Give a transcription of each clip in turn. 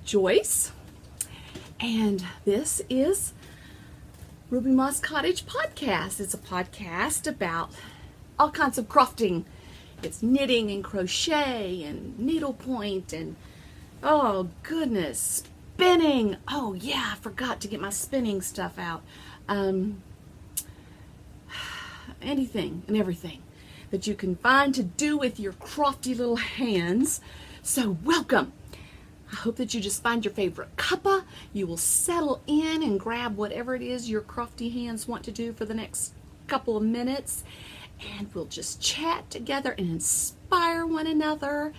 Joyce, and this is Ruby Moss Cottage Podcast. It's a podcast about all kinds of crafting. It's knitting and crochet and needlepoint and, oh goodness, spinning. Oh yeah, I forgot to get my spinning stuff out. Anything and everything that you can find to do with your crafty little hands. So welcome. I hope that you just find your favorite cuppa. You will settle in and grab whatever it is your crafty hands want to do for the next couple of minutes. And we'll just chat together and inspire one another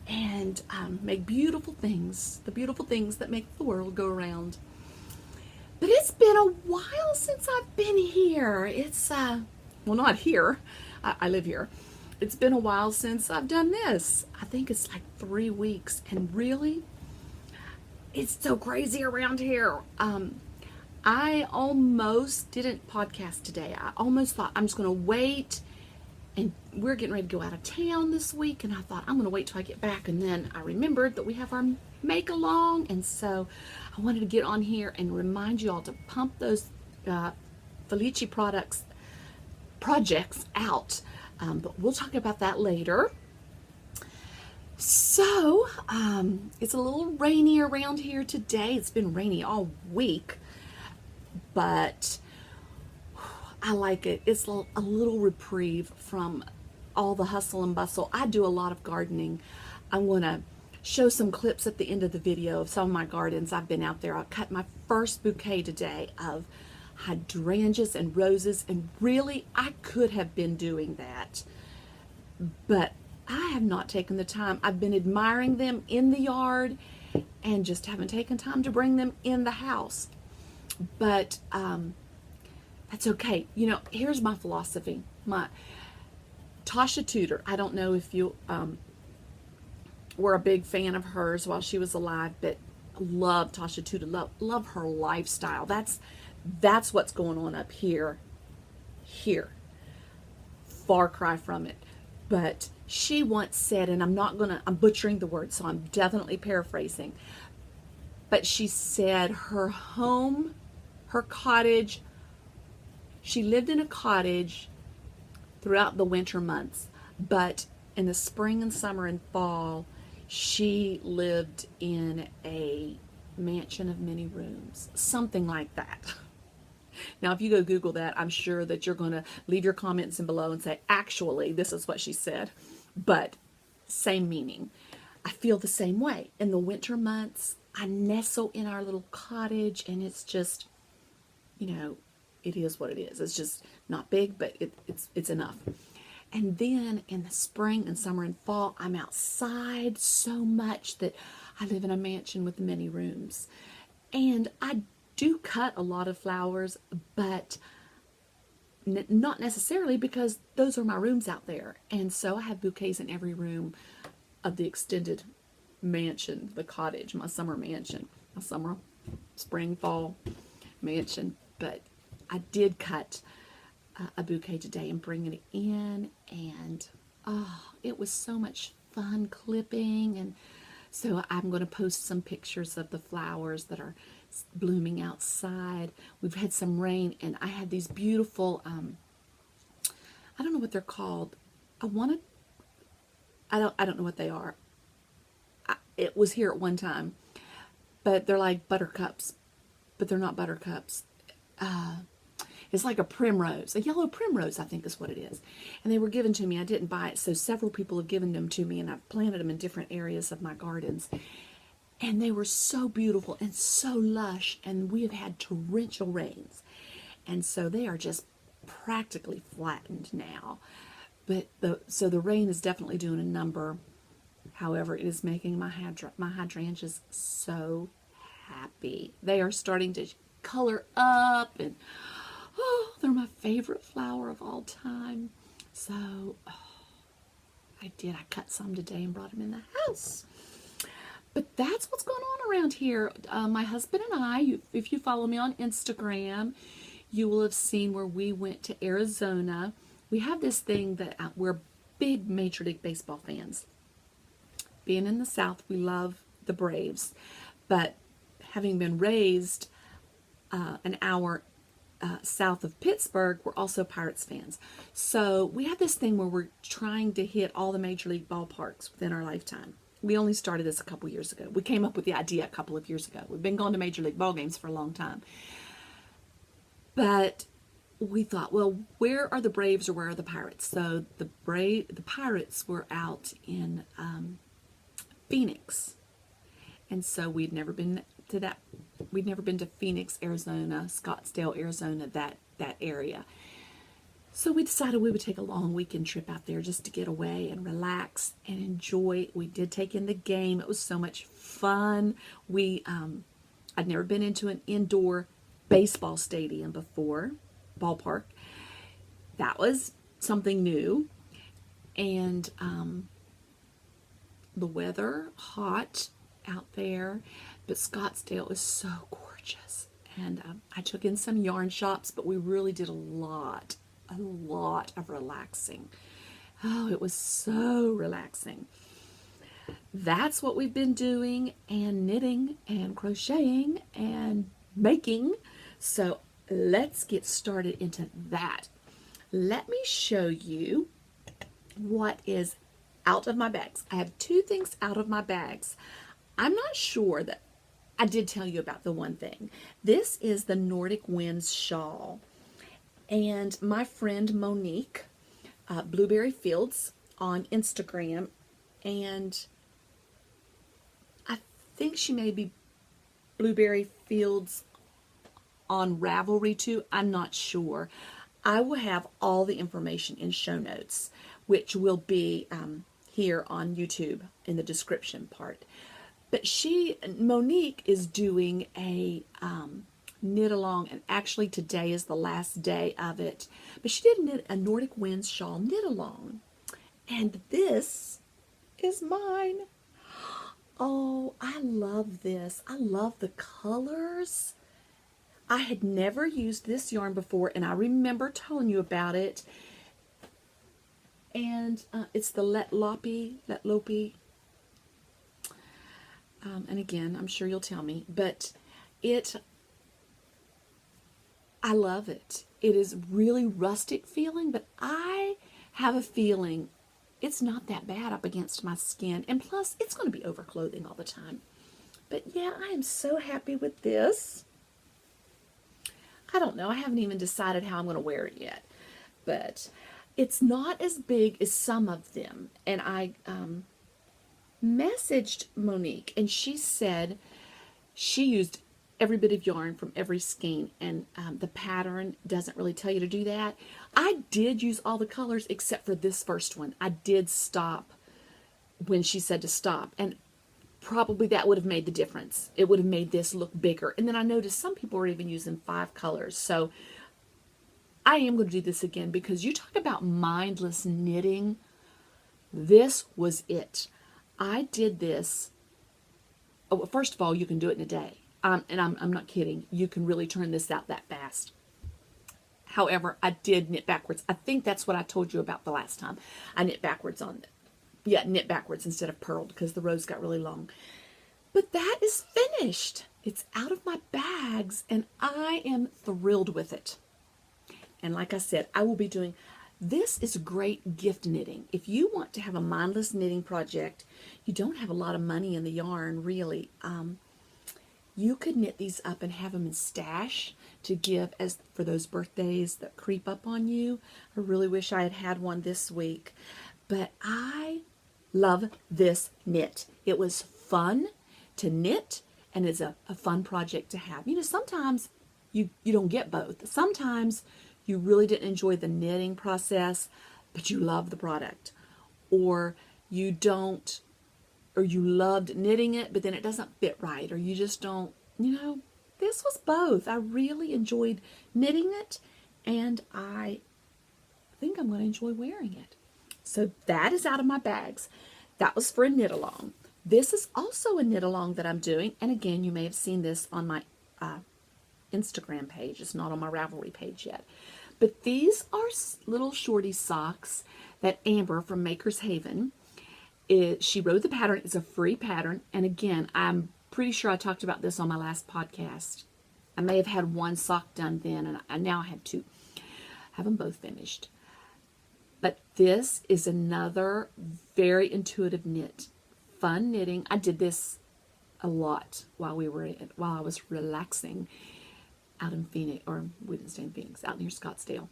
and make beautiful things, the beautiful things that make the world go around. But it's been a while since I've been here. It's, well, not here. I live here. It's been a while since I've done this. I think it's like 3 weeks, and really, it's so crazy around here. I almost didn't podcast today. I almost thought I'm just going to wait, and we're getting ready to go out of town this week, and I thought I'm going to wait till I get back, and then I remembered that we have our make along, and so I wanted to get on here and remind you all to pump those Felici projects out. But we'll talk about that later. So, it's a little rainy around here today. It's been rainy all week, but I like it. It's a little reprieve from all the hustle and bustle. I do a lot of gardening. I'm going to show some clips at the end of the video of some of my gardens. I've been out there. I cut my first bouquet today of hydrangeas and roses, and really I could have been doing that, but I have not taken the time. I've been admiring them in the yard and just haven't taken time to bring them in the house. But that's okay. You know, here's my philosophy. My Tasha Tudor, I don't know if you were a big fan of hers while she was alive, but love Tasha Tudor, love her lifestyle. That's what's going on up here. Far cry from it. But she once said, and I'm butchering the word, so I'm definitely paraphrasing, but she said her home, her cottage, she lived in a cottage throughout the winter months, but in the spring and summer and fall, she lived in a mansion of many rooms, something like that. Now, if you go Google that, I'm sure that you're going to leave your comments in below and say, actually, this is what she said. But same meaning. I feel the same way. In the winter months, I nestle in our little cottage, and it's just, you know, it is what it is. It's just not big, but it's enough. And then in the spring and summer and fall, I'm outside so much that I live in a mansion with many rooms. And I do cut a lot of flowers, but not necessarily, because those are my rooms out there. And so I have bouquets in every room of the extended mansion, the cottage, my summer mansion, my summer, spring, fall mansion. But I did cut a bouquet today and bring it in, and it was so much fun clipping. And so I'm going to post some pictures of the flowers that are blooming outside. We've had some rain, and I had these beautiful, I don't know what they're called. I don't know what they are. It was here at one time, but they're like buttercups, but they're not buttercups. It's like a primrose, a yellow primrose, I think is what it is. And they were given to me. I didn't buy it, so several people have given them to me, and I've planted them in different areas of my gardens. And they were so beautiful and so lush, and we have had torrential rains. And so they are just practically flattened now. But so the rain is definitely doing a number. However, it is making my hydrangeas so happy. They are starting to color up, and oh, they're my favorite flower of all time. So I cut some today and brought them in the house. But that's what's going on around here. My husband and I, if you follow me on Instagram, you will have seen where we went to Arizona. We have this thing that we're big Major League Baseball fans. Being in the South, we love the Braves, but having been raised an hour south of Pittsburgh, we're also Pirates fans. So we have this thing where we're trying to hit all the major league ballparks within our lifetime. We only started this a couple years ago. We came up with the idea a couple of years ago. We've been going to major league ball games for a long time. But we thought, well, where are the Braves or where are the Pirates? So the Pirates were out in Phoenix. And so we'd never been to that. We'd never been to Phoenix, Arizona, Scottsdale, Arizona, that area. So we decided we would take a long weekend trip out there just to get away and relax and enjoy. We did take in the game. It was so much fun. I'd never been into an indoor baseball stadium before, ballpark. That was something new. And the weather, hot out there, but Scottsdale is so gorgeous. And I took in some yarn shops, but we really did a lot of relaxing. Oh, it was so relaxing. That's what we've been doing, and knitting and crocheting and making. So let's get started into that. Let me show you what is out of my bags. I have two things out of my bags. I'm not sure that I did tell you about the one thing. This is the Nordic Winds shawl. And my friend Monique, Blueberryfields on Instagram, and I think she may be Blueberryfields on Ravelry too. I'm not sure. I will have all the information in show notes, which will be here on YouTube in the description part. But Monique is doing a knit along, and actually today is the last day of it. But she did knit a Nordic Winds shawl knit along, and this is mine. Oh, I love this. I love the colors. I had never used this yarn before, and I remember telling you about it. And it's the Lettlopi. And again, I'm sure you'll tell me, but I love it. It is really rustic feeling, but I have a feeling it's not that bad up against my skin. And plus, it's going to be over clothing all the time. But yeah, I am so happy with this. I don't know. I haven't even decided how I'm going to wear it yet. But it's not as big as some of them. And I messaged Monique, and she said she used every bit of yarn from every skein, and the pattern doesn't really tell you to do that. I did use all the colors except for this first one. I did stop when she said to stop, and probably that would have made the difference. It would have made this look bigger. And then I noticed some people were even using 5 colors. So I am going to do this again, because you talk about mindless knitting. This was it. I did this. Oh, first of all, you can do it in a day. And I'm not kidding. You can really turn this out that fast. However, I did knit backwards. I think that's what I told you about the last time. I knit backwards on it. Yeah, knit backwards instead of purled, because the rows got really long. But that is finished. It's out of my bags, and I am thrilled with it. And like I said, I will be doing... This is great gift knitting. If you want to have a mindless knitting project, you don't have a lot of money in the yarn, really. You could knit these up and have them in stash to give as for those birthdays that creep up on you. I really wish I had had one this week. But I love this knit. It was fun to knit, and it's a fun project to have. You know, sometimes you don't get both. Sometimes you really didn't enjoy the knitting process, but you love the product. Or you don't, or you loved knitting it, but then it doesn't fit right, or you just don't, you know. This was both. I really enjoyed knitting it, and I think I'm going to enjoy wearing it. So that is out of my bags. That was for a knit along. This is also a knit along that I'm doing, and again, you may have seen this on my Instagram page. It's not on my Ravelry page yet. But these are little Shorty Socks that Amber from Makershaven she wrote the pattern. It's a free pattern. And again, I'm pretty sure I talked about this on my last podcast. I may have had one sock done then, and I now have two. Have them both finished. But this is another very intuitive knit. Fun knitting. I did this a lot while I was relaxing out in Phoenix, or we didn't stay in Phoenix, out near Scottsdale.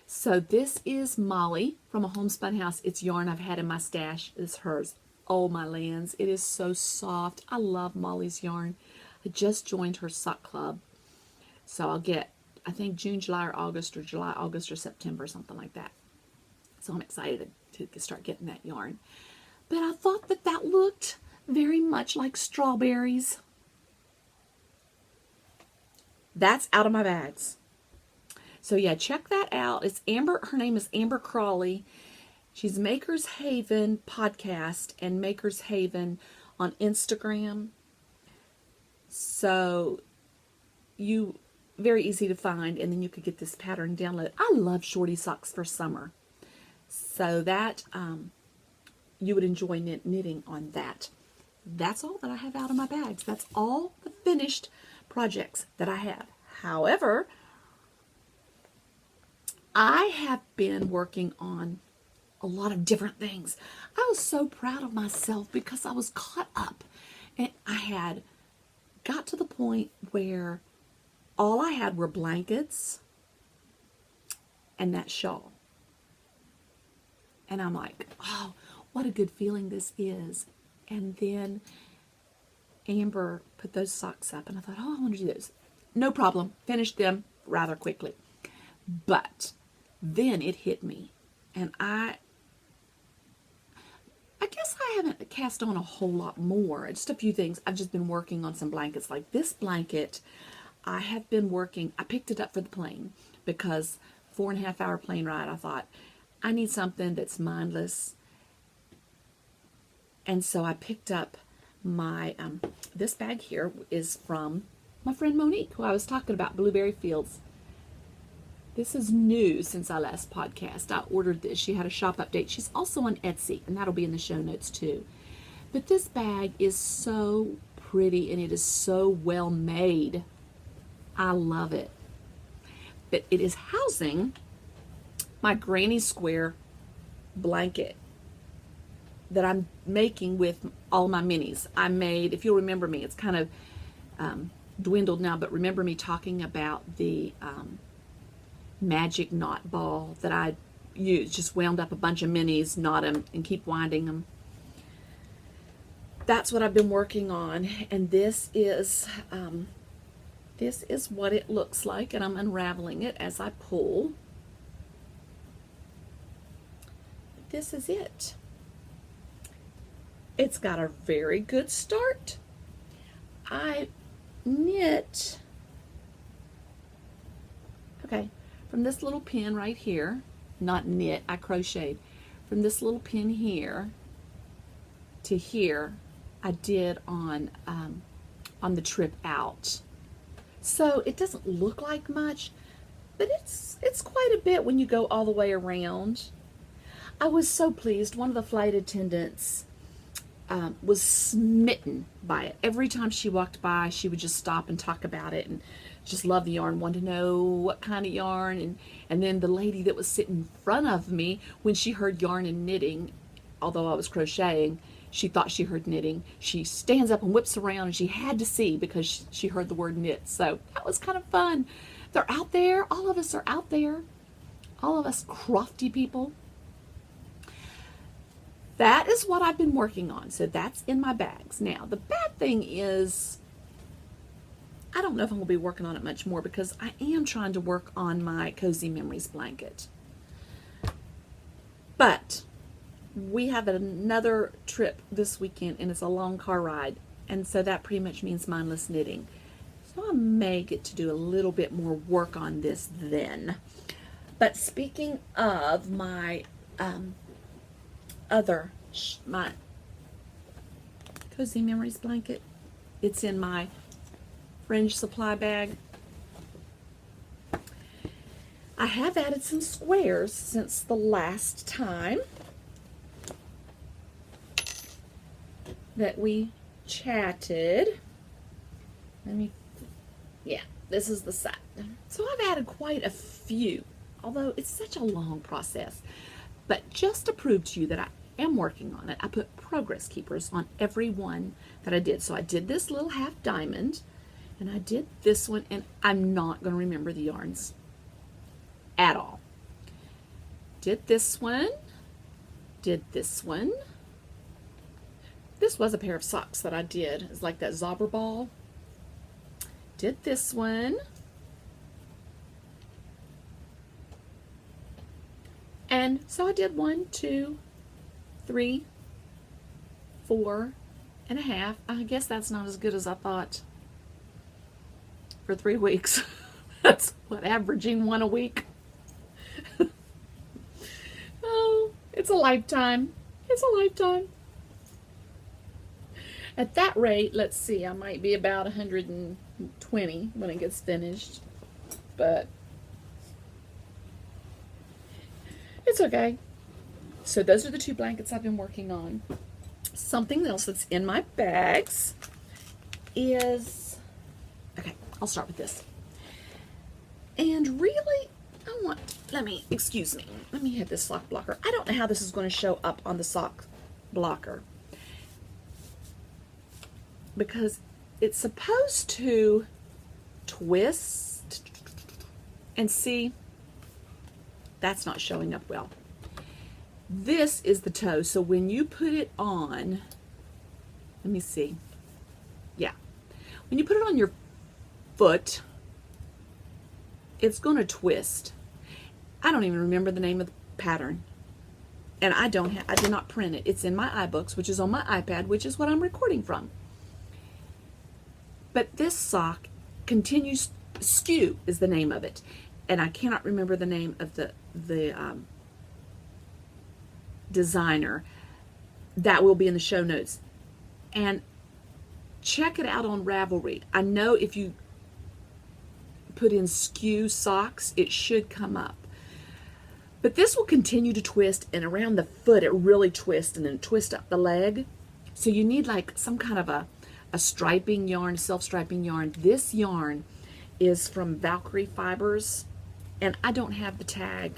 So this is Molly from a Homespun House. It's yarn I've had in my stash. It's hers. Oh my lands, it is so soft. I love Molly's yarn. I just joined her sock club. So I'll get, I think June, July, or August, or July, August, or September, something like that. So I'm excited to start getting that yarn. But I thought that that looked very much like strawberries. That's out of my bags. So yeah, check that out. It's Amber. Her name is AMber Crawley. She's Makers Haven podcast and Makers Haven on Instagram. So you, very easy to find, and then you could get this pattern download. I love Shorty Socks for summer. So that you would enjoy knitting on that. That's all that I have out of my bags. That's all the finished projects that I have. However, I have been working on a lot of different things. I was so proud of myself because I was caught up, and I had got to the point where all I had were blankets and that shawl. And I'm like, oh, what a good feeling this is. And then Amber put those socks up, and I thought, oh, I want to do those. No problem. Finished them rather quickly. But then it hit me, and I guess I haven't cast on a whole lot more. Just a few things. I've just been working on some blankets. Like this blanket, I have been working. I picked it up for the plane because 4.5 hour plane ride, I thought, I need something that's mindless. And so I picked up my, this bag here is from my friend Monique, who I was talking about, Blueberryfields. This is new since our last podcast. I ordered this. She had a shop update. She's also on Etsy, and that'll be in the show notes too. But this bag is so pretty, and it is so well made. I love it. But it is housing my granny square blanket that I'm making with all my minis. I made, if you'll remember me, it's kind of dwindled now, but remember me talking about the magic knot ball that I used, just wound up a bunch of minis, knot them, and keep winding them. That's what I've been working on, and this is what it looks like, and I'm unraveling it as I pull. This is it. It's got a very good start. I knit, okay, from this little pin right here, not knit, I crocheted. From this little pin here to here, I did on the trip out. So it doesn't look like much, but it's quite a bit when you go all the way around. I was so pleased. One of the flight attendants was smitten by it. Every time she walked by, she would just stop and talk about it and just love the yarn, wanted to know what kind of yarn. And then the lady that was sitting in front of me, when she heard yarn and knitting, although I was crocheting, she thought she heard knitting. She stands up and whips around, and she had to see because she heard the word knit. So that was kind of fun. They're out there. All of us are out there. All of us crafty people. That is what I've been working on. So that's in my bags. Now, the bad thing is, I don't know if I'm going to be working on it much more because I am trying to work on my Cozy Memories blanket. But we have another trip this weekend, and it's a long car ride. And so that pretty much means mindless knitting. So I may get to do a little bit more work on this then. But speaking of my my Cozy Memories blanket, it's in my Fringe Supply Bag. I have added some squares since the last time. that we chatted. Yeah, this is the side. So I've added quite a few, although it's such a long process. But just to prove to you that I am working on it, I put progress keepers on every one that I did. So I did this little half diamond, and I did this one, and I'm not going to remember the yarns at all. Did this one, did this one. This was a pair of socks that I did. It's like that zobber ball. Did this one. And so I did 1, 2, 3, 4 and a half. I guess that's not as good as I thought for 3 weeks. That's what, averaging 1 a week. Oh, it's a lifetime. It's a lifetime. At that rate, let's see, I might be about 120 when it gets finished, but it's okay. So those are the 2 blankets I've been working on. Something else that's in my bags is, okay, I'll start with this. And really, excuse me, let me hit this sock blocker. I don't know how this is going to show up on the sock blocker, because it's supposed to twist, and see, that's not showing up well. This is the toe, so when you put it on, let me see, yeah, when you put it on your foot, it's going to twist. I don't even remember the name of the pattern, and I did not print it. It's in my iBooks, which is on my iPad, which is what I'm recording from. But this sock continues, SKEW is the name of it, and I cannot remember the name of the designer. That will be in the show notes. And check it out on Ravelry. I know if you put in SKEW socks, it should come up. But this will continue to twist, and around the foot it really twists, and then twist up the leg. So you need like some kind of a striping yarn, self-striping yarn. This yarn is from Valkyriefibers, and I don't have the tag.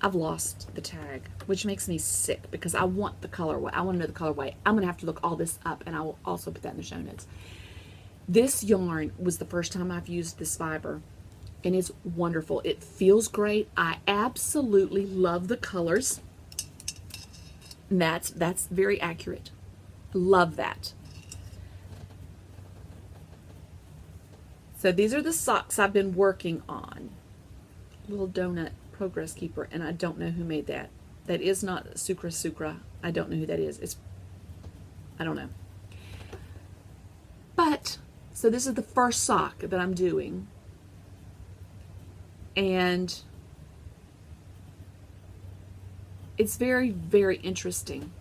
I've lost the tag, which makes me sick because I want the colorway. I want to know the colorway. I'm going to have to look all this up, and I will also put that in the show notes. This yarn was the first time I've used this fiber, and it's wonderful. It feels great. I absolutely love the colors. And that's very accurate. Love that. So these are the socks I've been working on. Little donut progress keeper, and I don't know who made that. That is not Sucra. I don't know who that is. I don't know. But, so this is the first sock that I'm doing. And it's very, very interesting,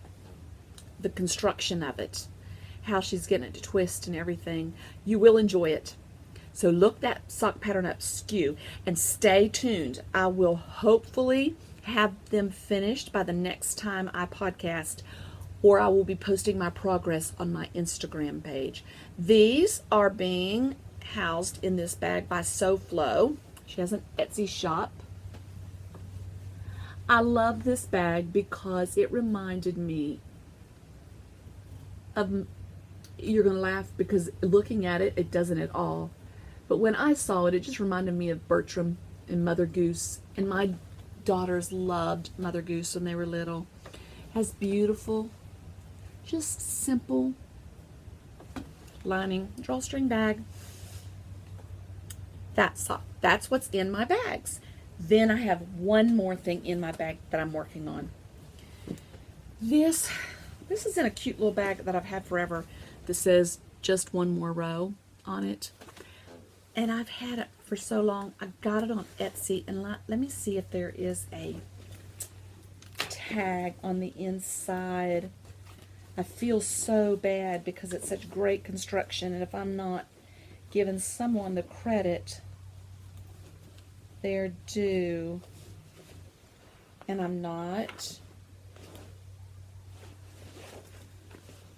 the construction of it, how she's getting it to twist and everything. You will enjoy it. So look that sock pattern up, SKEW, and stay tuned. I will hopefully have them finished by the next time I podcast, or I will be posting my progress on my Instagram page. These are being housed in this bag by Sewflo. She has an Etsy shop. I love this bag because it reminded me of, you're going to laugh because looking at it, it doesn't at all. But when I saw it, it just reminded me of Bertram and Mother Goose. And my daughters loved Mother Goose when they were little. Has beautiful, just simple lining, drawstring bag. That's what's in my bags. Then I have one more thing in my bag that I'm working on. This is in a cute little bag that I've had forever that says just one more row on it. And I've had it for so long. I got it on Etsy, and let me see if there is a tag on the inside. I feel so bad because it's such great construction, and if I'm not giving someone the credit they're due, and I'm not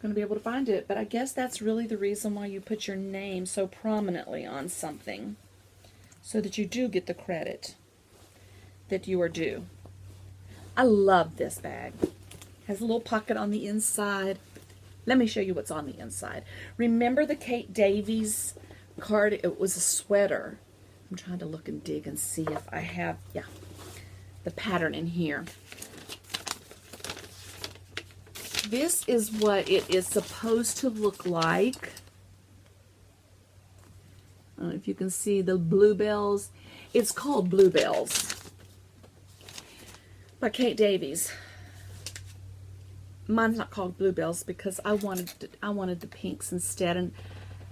going to be able to find it, but I guess that's really the reason why you put your name so prominently on something, so that you do get the credit that you are due. I love this bag. Has a little pocket on the inside. Let me show you what's on the inside. Remember the Kate Davies card? It was a sweater. I'm trying to look and dig and see if I have, yeah, the pattern in here. This is what it is supposed to look like. I don't know if you can see the Bluebells. It's called Bluebells by Kate Davies. Mine's not called Bluebells because I wanted the pinks instead, and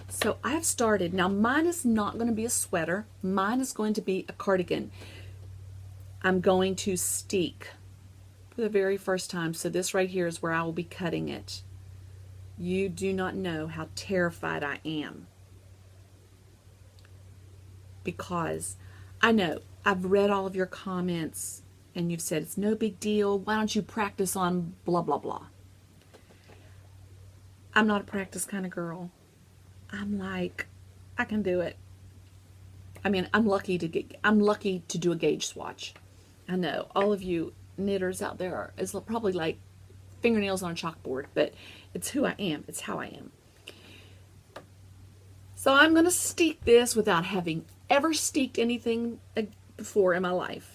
so I've started. Now mine is not going to be a sweater. Mine is going to be a cardigan. I'm going to steek for the very first time. So this right here is where I will be cutting it. You do not know how terrified I am, because I know I've read all of your comments and you've said it's no big deal. Why don't you practice on blah, blah, blah. I'm not a practice kind of girl. I'm like, I can do it. I mean, I'm lucky to do a gauge swatch. I know all of you knitters out there is probably like fingernails on a chalkboard, but it's who I am. It's how I am. So I'm going to steek this without having ever steeked anything before in my life.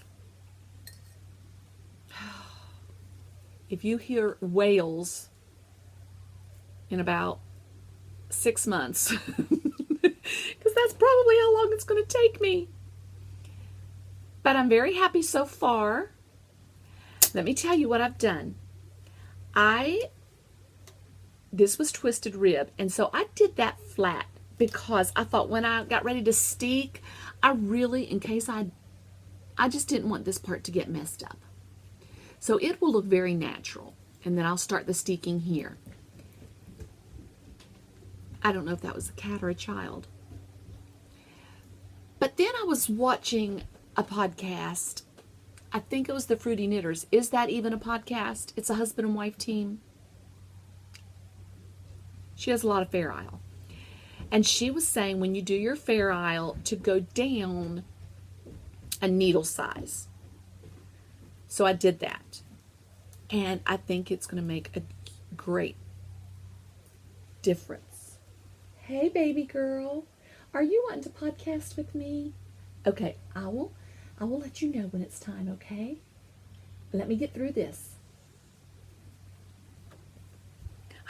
If you hear wails in about 6 months, because that's probably how long it's going to take me. But I'm very happy so far. Let me tell you what I've done. This was twisted rib, and so I did that flat because I thought when I got ready to steek, I really, in case I just didn't want this part to get messed up. So it will look very natural, and then I'll start the steeking here. I don't know if that was a cat or a child. But then I was watching a podcast. I think it was the Fruity Knitters. Is that even a podcast? It's a husband and wife team. She has a lot of Fairisle. And she was saying when you do your Fairisle to go down a needle size. So I did that. And I think it's going to make a great difference. Hey, baby girl. Are you wanting to podcast with me? Okay, I will let you know when it's time, okay? Let me get through this.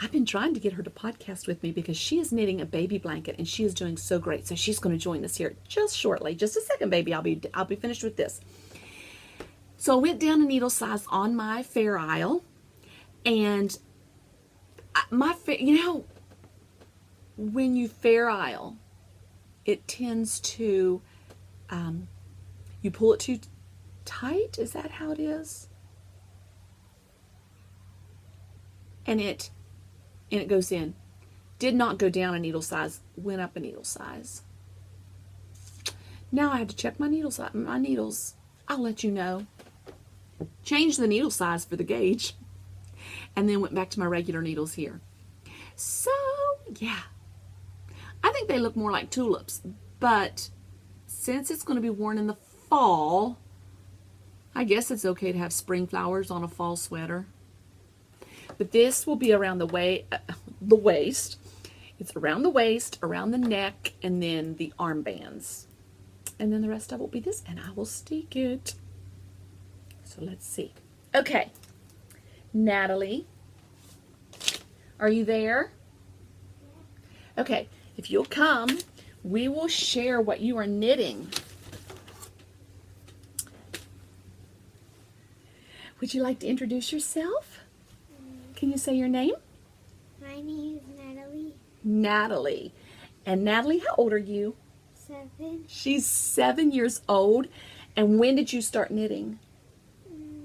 I've been trying to get her to podcast with me because she is knitting a baby blanket and she is doing so great. So she's going to join us here just shortly. Just a second, baby. I'll be finished with this. So I went down a needle size on my Fairisle, and you know, when you Fairisle, it tends to you pull it too tight. Is that how it is? And it goes in. Did not go down a needle size, went up a needle size. Now I have to check my needle size, my needles. I'll let you know. Changed the needle size for the gauge, and then went back to my regular needles here. So yeah, I think they look more like tulips, but since it's going to be worn in the fall, I guess it's okay to have spring flowers on a fall sweater. But this will be around the waist. It's around the waist, around the neck, and then the armbands. And then the rest of it will be this, and I will steek it. So let's see. Okay, Natalie, are you there? Okay, if you'll come, we will share what you are knitting. Would you like to introduce yourself? Can you say your name? My name is Natalie. Natalie. And Natalie, how old are you? 7. She's 7 years old. And when did you start knitting?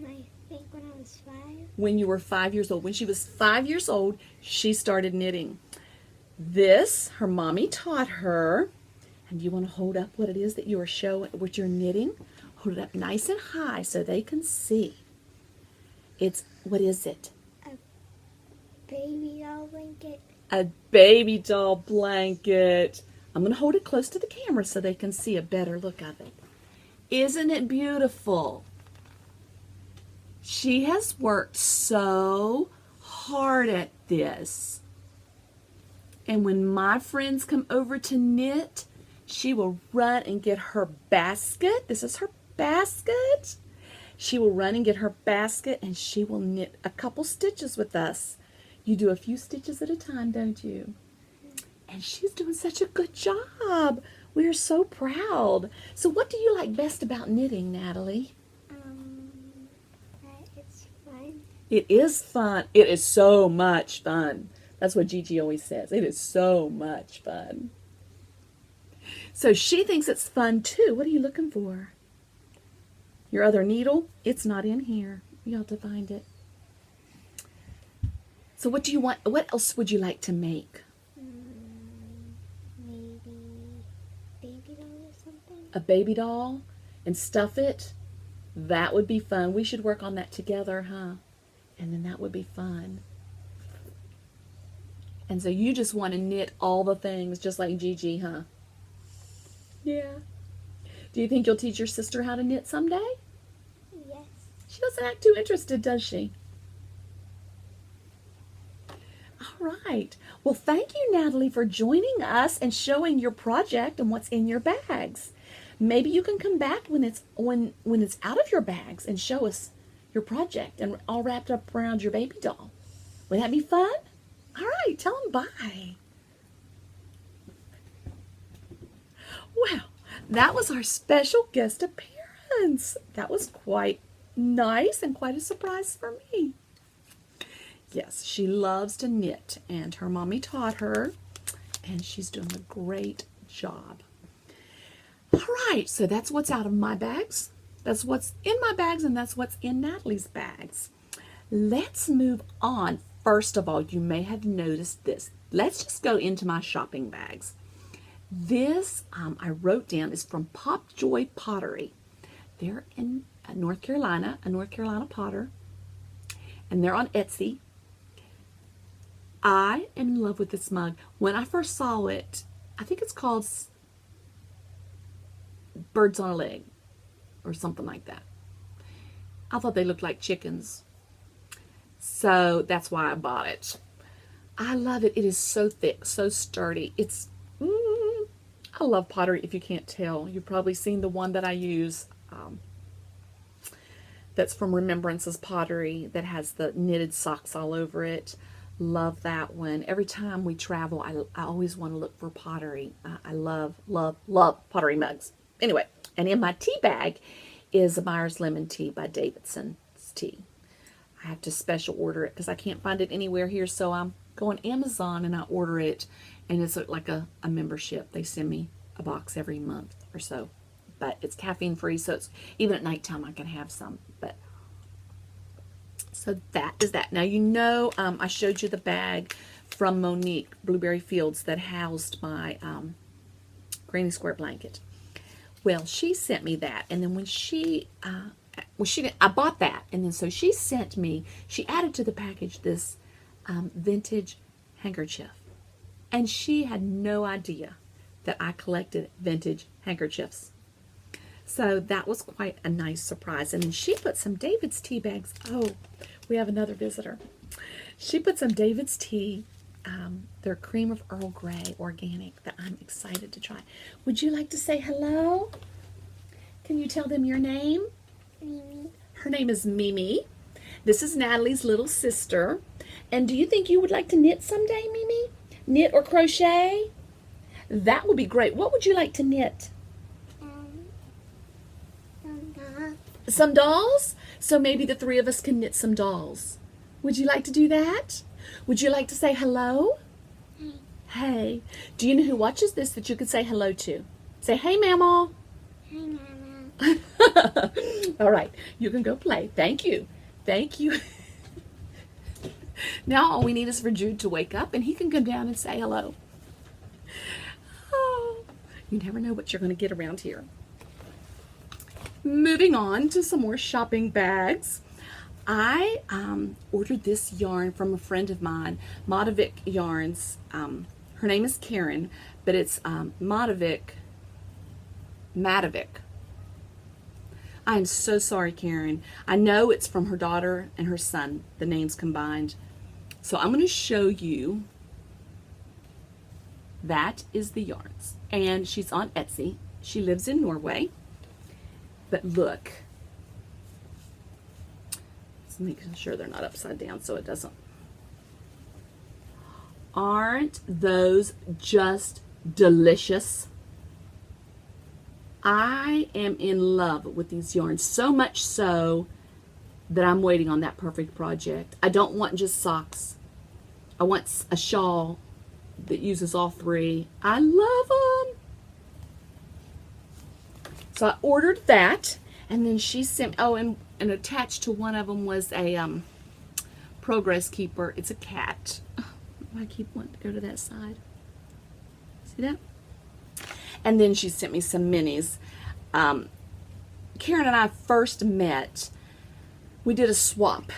I think when I was 5. When you were 5 years old. When she was 5 years old, she started knitting. This, her mommy taught her. And you want to hold up what it is that you are showing, what you're knitting? Hold it up nice and high so they can see. It's, what is it? baby doll blanket. A baby doll blanket. I'm going to hold it close to the camera so they can see a better look of it. Isn't it beautiful? She has worked so hard at this. And when my friends come over to knit, she will run and get her basket. This is her basket. She will run and get her basket and she will knit a couple stitches with us. You do a few stitches at a time, don't you? And she's doing such a good job. We are so proud. So what do you like best about knitting, Natalie? That it's fun. It is fun. It is so much fun. That's what Gigi always says. It is so much fun. So she thinks it's fun too. What are you looking for? Your other needle? It's not in here. You'll have to find it. So what do you want? What else would you like to make? Maybe baby doll or something. A baby doll and stuff it? That would be fun. We should work on that together, huh? And then that would be fun. And so you just want to knit all the things just like Gigi, huh? Yeah. Do you think you'll teach your sister how to knit someday? Yes. She doesn't act too interested, does she? All right. Well, thank you, Natalie, for joining us and showing your project and what's in your bags. Maybe you can come back when it's out of your bags and show us your project and all wrapped up around your baby doll. Would that be fun? All right. Tell them bye. Wow. That was our special guest appearance. That was quite nice and quite a surprise for me. Yes, she loves to knit, and her mommy taught her, and she's doing a great job. All right, so that's what's out of my bags. That's what's in my bags, and that's what's in Natalie's bags. Let's move on. First of all, you may have noticed this. Let's just go into my shopping bags. This, I wrote down, is from Popjoy Pottery. They're in North Carolina, a North Carolina potter, and they're on Etsy. I am in love with this mug. When I first saw it, I think it's called Birds on a Leg or something like that. I thought they looked like chickens. So that's why I bought it. I love it. It is so thick, so sturdy. It's, I love pottery if you can't tell. You've probably seen the one that I use. That's from Remembrance's Pottery that has the knitted socks all over it. Love that one. Every time we travel, I always want to look for pottery. I love, love, love pottery mugs. Anyway, and in my tea bag is a Myers Lemon Tea by Davidson's Tea. I have to special order it because I can't find it anywhere here, so I'm going Amazon and I order it, and it's like a membership. They send me a box every month or so, but it's caffeine free, so it's even at nighttime I can have some. But so that is that. Now, you know, I showed you the bag from Monique Blueberryfields that housed my granny square blanket. Well, she sent me that, and then when I bought that, and then so she sent me, she added to the package this vintage handkerchief, and she had no idea that I collected vintage handkerchiefs. So that was quite a nice surprise. And then she put some David's tea bags. Oh, we have another visitor. She put some David's tea, their cream of Earl Grey organic, that I'm excited to try. Would you like to say hello? Can you tell them your name? Mimi. Her name is Mimi. This is Natalie's little sister. And do you think you would like to knit someday, Mimi? Knit or crochet? That would be great. What would you like to knit? Some dolls. Some dolls? So maybe the three of us can knit some dolls. Would you like to do that? Would you like to say hello? Hey. Hey. Do you know who watches this that you could say hello to? Say, hey, Mama. Hi, Mama. All right. You can go play. Thank you. Thank you. Now all we need is for Jude to wake up and he can come down and say hello. Oh, you never know what you're going to get around here. Moving on to some more shopping bags. I ordered this yarn from a friend of mine, MadeVikYarns. Her name is Karen, but it's MadeVik. I am so sorry, Karen. I know it's from her daughter and her son, the names combined. So I'm going to show you. That is the yarns. And she's on Etsy. She lives in Norway. But look. Let's make sure they're not upside down so it doesn't. Aren't those just delicious? I am in love with these yarns, so much so that I'm waiting on that perfect project. I don't want just socks. I want a shawl that uses all three. I love them. So I ordered that, and then she sent, oh, and attached to one of them was a progress keeper. It's a cat. I keep wanting to go to that side. See that? And then she sent me some minis. Karen and I first met, we did a swap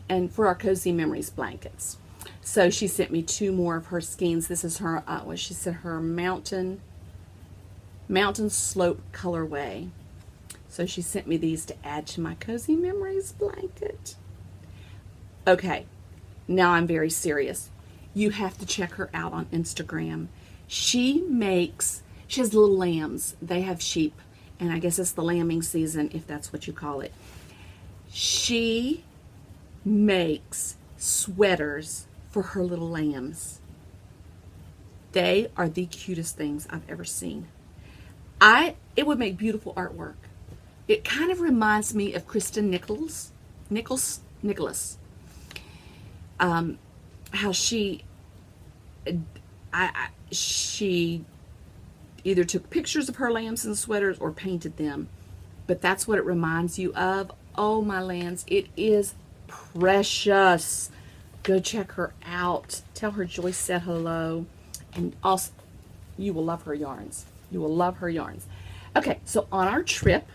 and for our Cozy Memories blankets. So she sent me 2 more of her skeins. This is her, what she said, her mountain slope colorway. So she sent me these to add to my Cozy Memories blanket. Okay, now I'm very serious. You have to check her out on Instagram. She has little lambs. They have sheep, and I guess it's the lambing season, if that's what you call it. She makes sweaters for her little lambs. They are the cutest things I've ever seen. It would make beautiful artwork. It kind of reminds me of Kristen Nicholas. How she either took pictures of her lambs in sweaters or painted them, but that's what it reminds you of. Oh my lands, it is precious. Go check her out. Tell her Joyce said hello, and also you will love her yarns. You will love her yarns. Okay, so on our trip,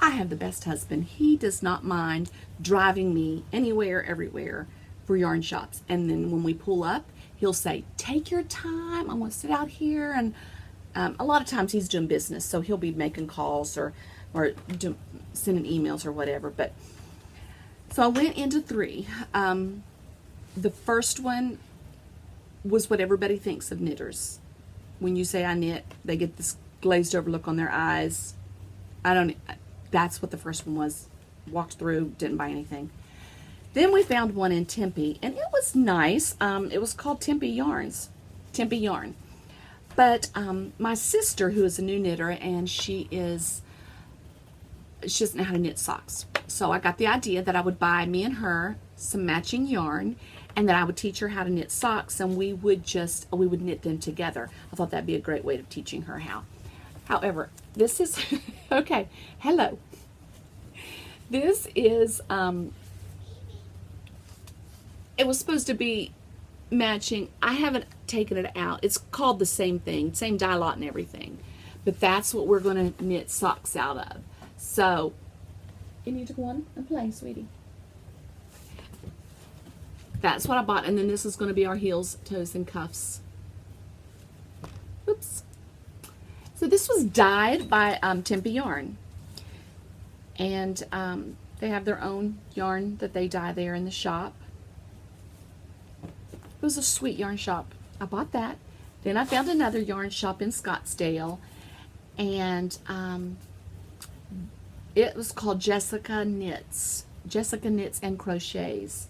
I have the best husband. He does not mind driving me anywhere, everywhere for yarn shops. And then when we pull up, he'll say, take your time. I want to sit out here. And a lot of times he's doing business, so he'll be making calls or sending emails or whatever. But so I went into 3. The first one was what everybody thinks of knitters. When you say I knit, they get this glazed over look on their eyes. That's what the first one was. Walked through, didn't buy anything. Then we found one in Tempe, and it was nice. It was called Tempe Yarns, Tempe Yarn. But my sister, who is a new knitter, and she doesn't know how to knit socks. So I got the idea that I would buy me and her some matching yarn, and that I would teach her how to knit socks, and we would knit them together. I thought that'd be a great way of teaching her how. However, this is okay. Hello. This is it was supposed to be matching. I haven't taken it out. It's called the same thing, same dye lot and everything. But that's what we're going to knit socks out of. So, you need to go on and play, sweetie. That's what I bought. And then this is going to be our heels, toes, and cuffs. Oops. So this was dyed by Tempe Yarn. And they have their own yarn that they dye there in the shop. It was a sweet yarn shop. I bought that. Then I found another yarn shop in Scottsdale, and it was called Jessica Knits and Crochets.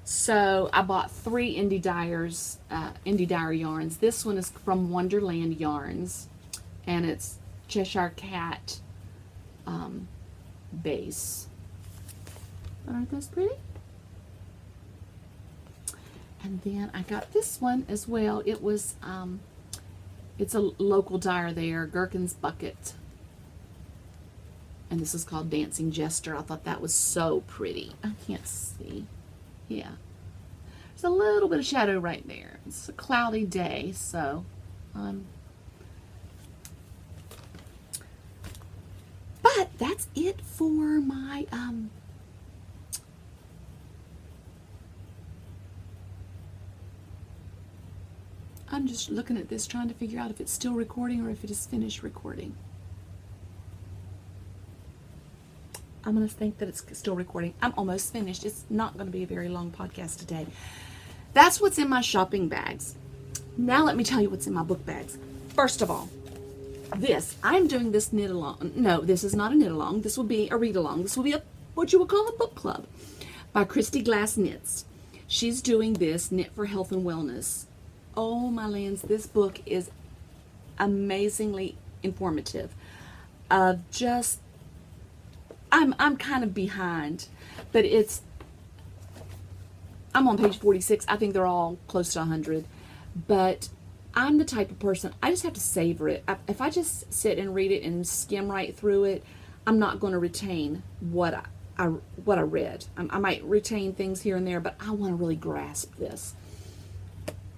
So I bought 3 indie dyer yarns. This one is from Wonderland Yarns, and it's Cheshire Cat base. Aren't those pretty? And then I got this one as well. It was, it's a local dyer there, Gherkin's Bucket. And this is called Dancing Jester. I thought that was so pretty. I can't see. Yeah. There's a little bit of shadow right there. It's a cloudy day, so. But that's it for my I'm just looking at this trying to figure out if it's still recording or if it is finished recording. I'm going to think that it's still recording. I'm almost finished. It's not going to be a very long podcast today. That's what's in my shopping bags. Now let me tell you what's in my book bags. First of all, I'm doing this knit along. No, this is not a knit along. This will be a read along. This will be what you would call a book club by Christy Glass Knits. She's doing this Knit for Health and Wellness. Oh my lands, this book is amazingly informative. I'm kind of behind, but I'm on page 46. I think they're all close to 100, but I'm the type of person, I just have to savor it. If I just sit and read it and skim right through it, I'm not going to retain what I read. I might retain things here and there, but I want to really grasp this.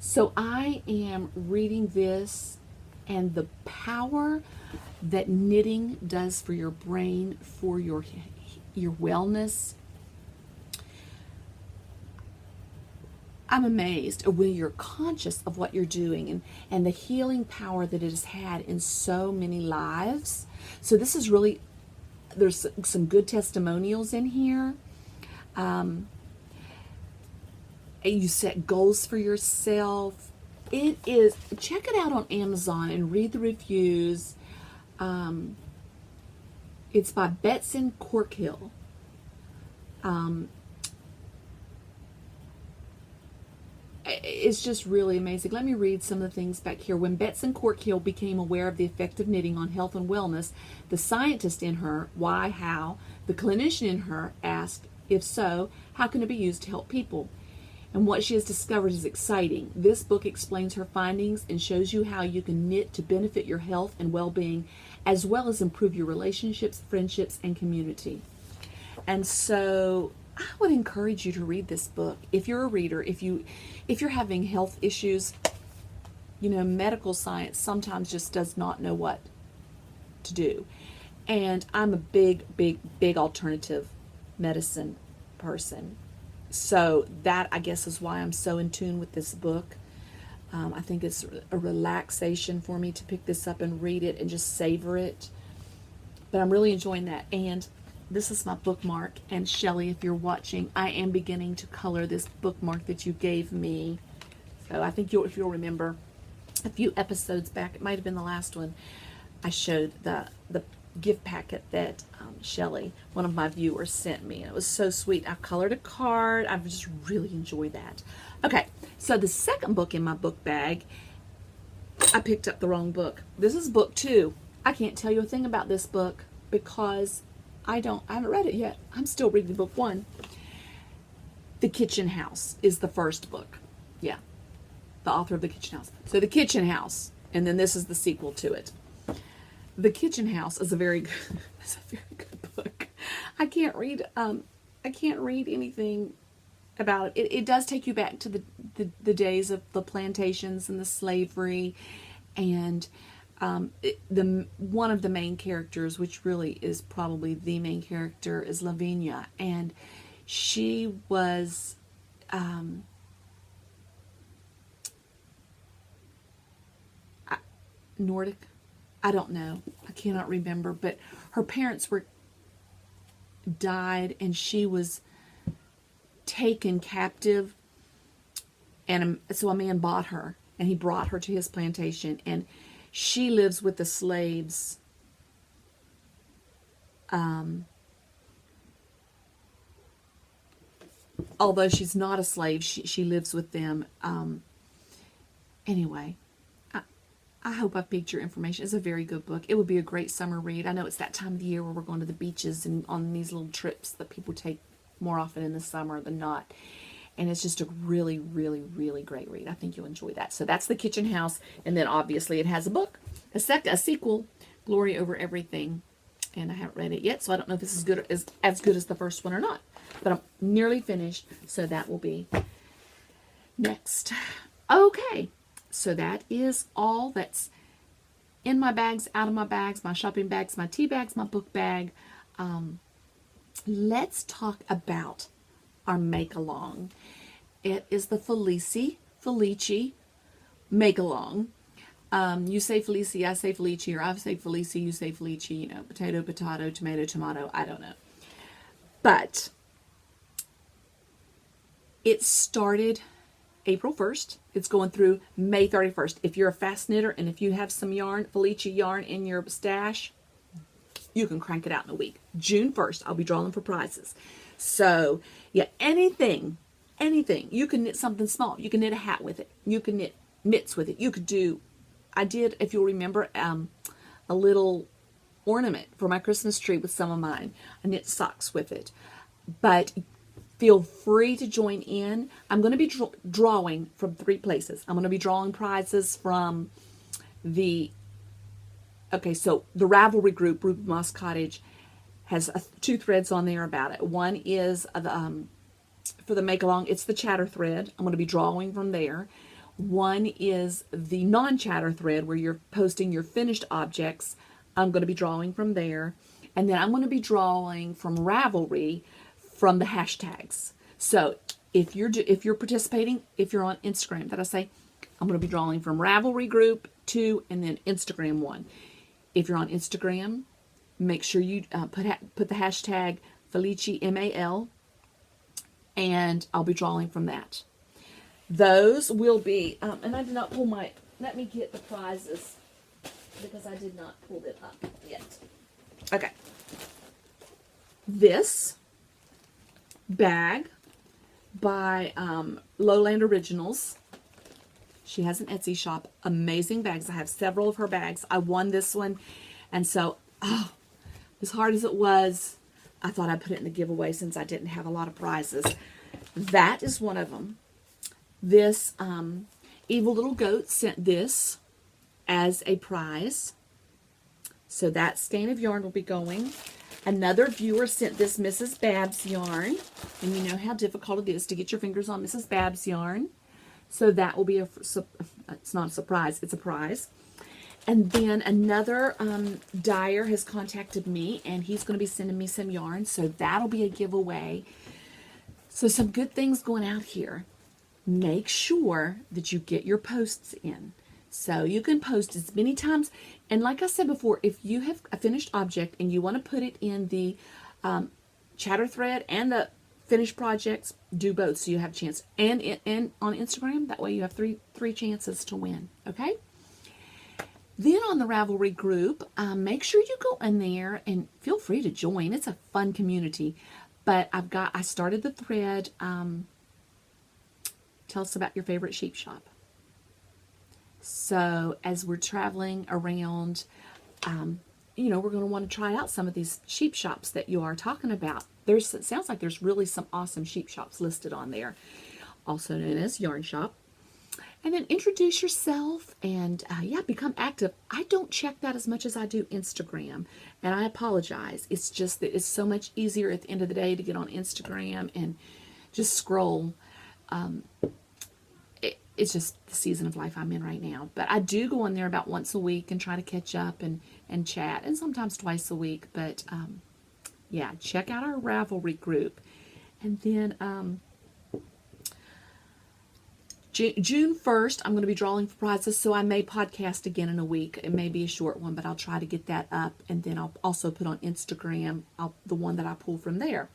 So I am reading this and the power that knitting does for your brain, for your wellness. I'm amazed when you're conscious of what you're doing and the healing power that it has had in so many lives. So this is really, there's some good testimonials in here. You set goals for yourself. It is, check it out on Amazon and read the reviews. It's by Betson Corkhill. It's just really amazing. Let me read some of the things back here. When Betson Corkhill became aware of the effect of knitting on health and wellness, the scientist in her, why, how, the clinician in her asked, if so, how can it be used to help people? And what she has discovered is exciting. This book explains her findings and shows you how you can knit to benefit your health and well-being, as well as improve your relationships, friendships, and community. And so I would encourage you to read this book. If you're a reader, if you're having health issues, you know, medical science sometimes just does not know what to do. And I'm a big alternative medicine person. So that, I guess, is why I'm so in tune with this book. I think it's a relaxation for me to pick this up and read it and just savor it. But I'm really enjoying that. And this is my bookmark. And Shelley, if you're watching, I am beginning to color this bookmark that you gave me. So I think if you'll remember, a few episodes back, it might have been the last one, I showed the gift packet that Shelley, one of my viewers, sent me. It was so sweet. I colored a card. I just really enjoyed that. Okay, so the second book in my book bag, I picked up the wrong book. This is book 2. I can't tell you a thing about this book because I haven't read it yet. I'm still reading book 1. The Kitchen House is the first book. Yeah, the author of The Kitchen House. So The Kitchen House, and then this is the sequel to it. The Kitchen House is a very good book. I can't read anything about it. It does take you back to the days of the plantations and the slavery, and one of the main characters, which really is probably the main character, is Lavinia, and she was Nordic. I don't know. I cannot remember. But her parents died, and she was taken captive. And so a man bought her, and he brought her to his plantation, and she lives with the slaves. Although she's not a slave, she lives with them. Anyway. I hope I've piqued your information. It's a very good book. It would be a great summer read. I know it's that time of the year where we're going to the beaches and on these little trips that people take more often in the summer than not. And it's just a really great read. I think you'll enjoy that. So that's The Kitchen House. And then obviously it has a book, a sequel, Glory Over Everything. And I haven't read it yet, so I don't know if this is as good as the first one or not. But I'm nearly finished, so that will be next. Okay. So that is all that's in my bags, out of my bags, my shopping bags, my tea bags, my book bag. Let's talk about our make-along. It is the Felici make along. You say Felici, I say Felici, or I say Felici, you say Felici, you know, potato, potato, tomato, tomato, I don't know. But it started April 1st. It's going through May 31st. If you're a fast knitter and if you have some yarn, Felici yarn in your stash, you can crank it out in a week. June 1st, I'll be drawing for prizes. So, yeah, anything. You can knit something small. You can knit a hat with it. You can knit mitts with it. You could do, I did, if you'll remember, a little ornament for my Christmas tree with some of mine. I knit socks with it. But feel free to join in. I'm going to be drawing from 3 places. I'm going to be drawing prizes from the Ravelry group, Ruby Moss Cottage, has 2 threads on there about it. One is for the make along, it's the chatter thread. I'm going to be drawing from there. One is the non-chatter thread where you're posting your finished objects. I'm going to be drawing from there. And then I'm going to be drawing from Ravelry from the hashtags. So if you're participating, if you're on Instagram, that I say, I'm going to be drawing from Ravelry group 2 and then Instagram 1. If you're on Instagram, make sure you put the hashtag Felici MAL, and I'll be drawing from that. Those will be, and I did not pull my, let me get the prizes because I did not pull it up yet. Okay. This bag by Lowland Originals. She has an Etsy shop. Amazing bags. I have several of her bags. I won this one. And so, as hard as it was, I thought I'd put it in the giveaway since I didn't have a lot of prizes. That is one of them. This Evil Little Goat sent this as a prize. So that skein of yarn will be going. Another viewer sent this Mrs. Babs yarn. And you know how difficult it is to get your fingers on Mrs. Babs yarn. So that will be it's not a surprise, it's a prize. And then another dyer has contacted me, and he's going to be sending me some yarn. So that'll be a giveaway. So some good things going out here. Make sure that you get your posts in. So you can post as many times. And like I said before, if you have a finished object and you want to put it in the chatter thread and the finished projects, do both so you have a chance. And on Instagram, that way you have three chances to win. Okay? Then on the Ravelry group, make sure you go in there and feel free to join. It's a fun community. But I started the thread, tell us about your favorite sheep shop. So as we're traveling around, you know, we're going to want to try out some of these sheep shops that you are talking about. It sounds like there's really some awesome sheep shops listed on there, also known as Yarn Shop. And then introduce yourself and, yeah, become active. I don't check that as much as I do Instagram, and I apologize. It's just that it's so much easier at the end of the day to get on Instagram and just scroll. It's just the season of life I'm in right now. But I do go on there about once a week and try to catch up and chat, and sometimes twice a week. But, yeah, check out our Ravelry group. And then June 1st, I'm going to be drawing for prizes, so I may podcast again in a week. It may be a short one, but I'll try to get that up. And then I'll also put on Instagram the one that I pull from there.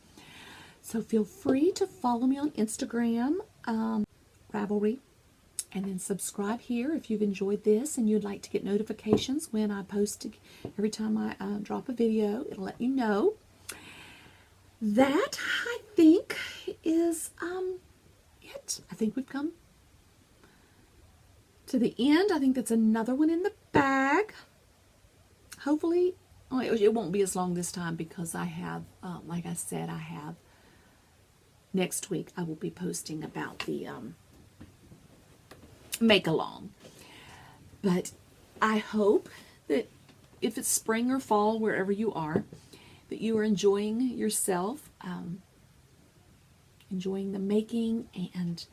So feel free to follow me on Instagram, Ravelry. And then subscribe here if you've enjoyed this and you'd like to get notifications when I post. Every time I drop a video, it'll let you know. That, I think, is it. I think we've come to the end. I think that's another one in the bag. Hopefully, it won't be as long this time because I have, like I said, I have next week I will be posting about the make along. But I hope that if it's spring or fall, wherever you are, that you are enjoying yourself, enjoying the making and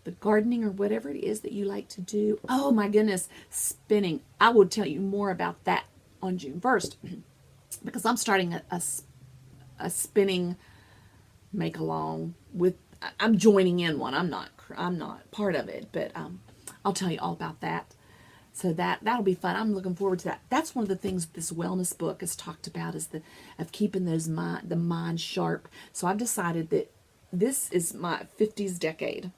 the gardening or whatever it is that you like to do. Oh my goodness, spinning. I will tell you more about that on June 1st because I'm starting a spinning make along with, I'm joining in one. I'm not part of it, but I'll tell you all about that. So that'll be fun. I'm looking forward to that. That's one of the things this wellness book has talked about, is of keeping the mind sharp. So I've decided that this is my 50s decade.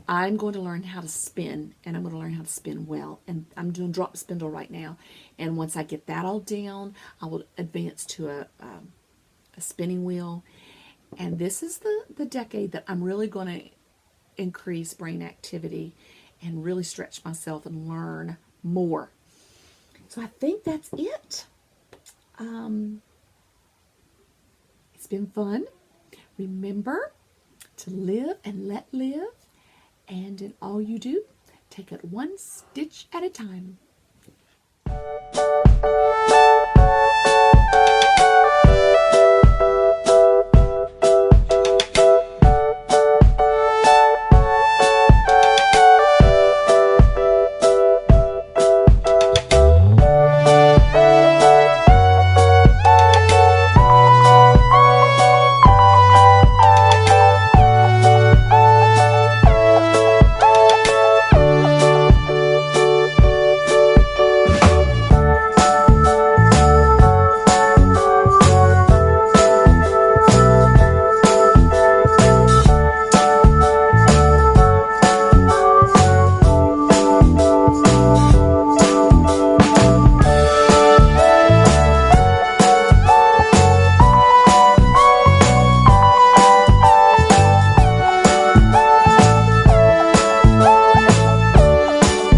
I'm going to learn how to spin, and I'm going to learn how to spin well. And I'm doing drop spindle right now. And once I get that all down, I will advance to a spinning wheel. And this is the decade that I'm really going to increase brain activity and really stretch myself and learn more. So I think that's it. It's been fun. Remember to live and let live. And in all you do, take it one stitch at a time.